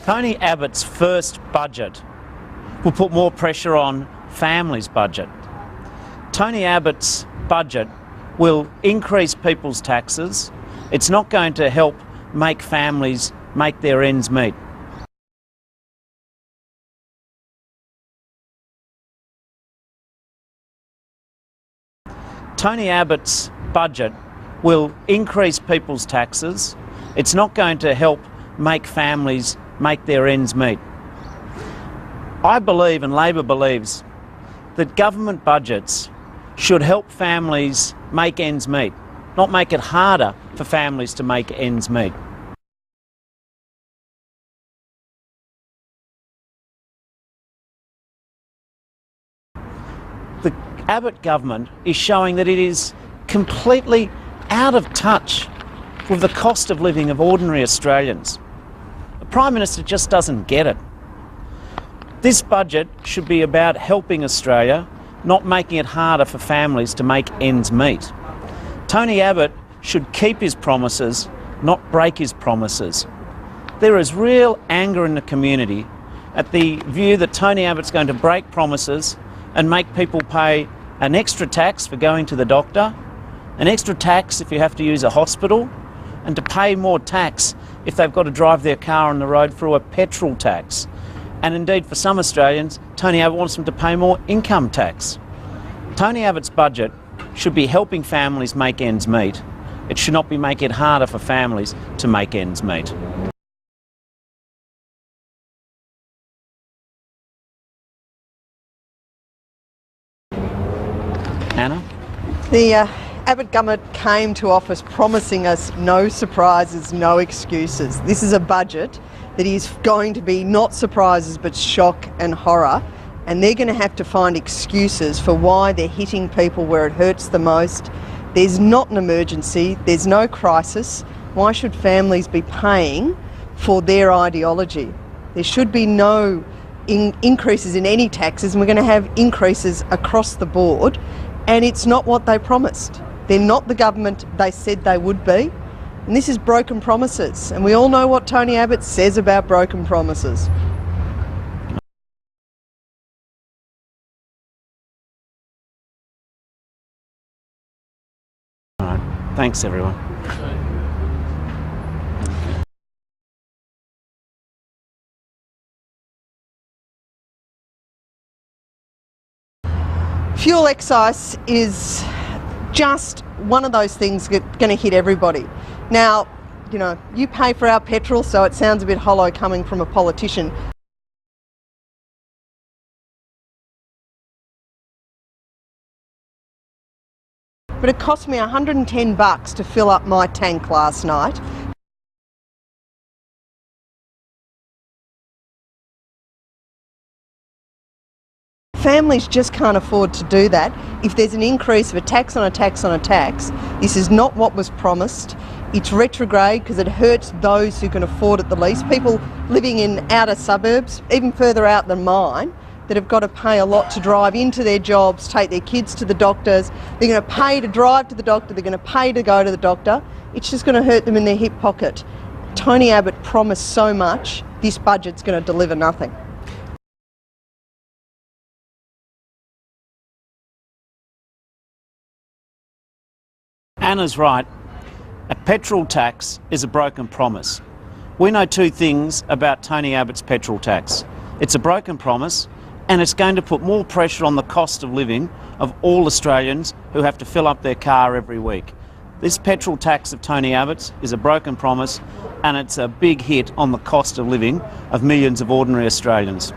Tony Abbott's first budget will put more pressure on families' budget. Tony Abbott's budget will increase people's taxes. It's not going to help make families make their ends meet. Tony Abbott's budget will increase people's taxes. It's not going to help make families make their ends meet. I believe, and Labor believes, that government budgets should help families make ends meet, not make it harder for families to make ends meet. The Abbott government is showing that it is completely out of touch with the cost of living of ordinary Australians. The Prime Minister just doesn't get it. This budget should be about helping Australia, not making it harder for families to make ends meet. Tony Abbott should keep his promises, not break his promises. There is real anger in the community at the view that Tony Abbott's going to break promises and make people pay an extra tax for going to the doctor, an extra tax if you have to use a hospital, and to pay more tax if they've got to drive their car on the road through a petrol tax. And indeed, for some Australians, Tony Abbott wants them to pay more income tax. Tony Abbott's budget should be helping families make ends meet. It should not be making it harder for families to make ends meet. Anna? The Abbott government came to office promising us no surprises, no excuses. This is a budget that is going to be not surprises but shock and horror, and they're going to have to find excuses for why they're hitting people where it hurts the most. There's not an emergency, there's no crisis. Why should families be paying for their ideology? There should be no increases in any taxes, and we're going to have increases across the board, and it's not what they promised. They're not the government they said they would be, and this is broken promises, and we all know what Tony Abbott says about broken promises. All right, thanks everyone. Fuel excise is just one of those things that's going to hit everybody. Now, you know, you pay for our petrol, so it sounds a bit hollow coming from a politician. But it cost me $110 to fill up my tank last night. Families just can't afford to do that. If there's an increase of a tax on a tax on a tax, this is not what was promised. It's retrograde because it hurts those who can afford it the least. People living in outer suburbs, even further out than mine, that have got to pay a lot to drive into their jobs, take their kids to the doctors. They're going to pay to drive to the doctor, they're going to pay to go to the doctor. It's just going to hurt them in their hip pocket. Tony Abbott promised so much, this budget's going to deliver nothing. Anna's right. A petrol tax is a broken promise. We know two things about Tony Abbott's petrol tax. It's a broken promise, and it's going to put more pressure on the cost of living of all Australians who have to fill up their car every week. This petrol tax of Tony Abbott's is a broken promise, and it's a big hit on the cost of living of millions of ordinary Australians.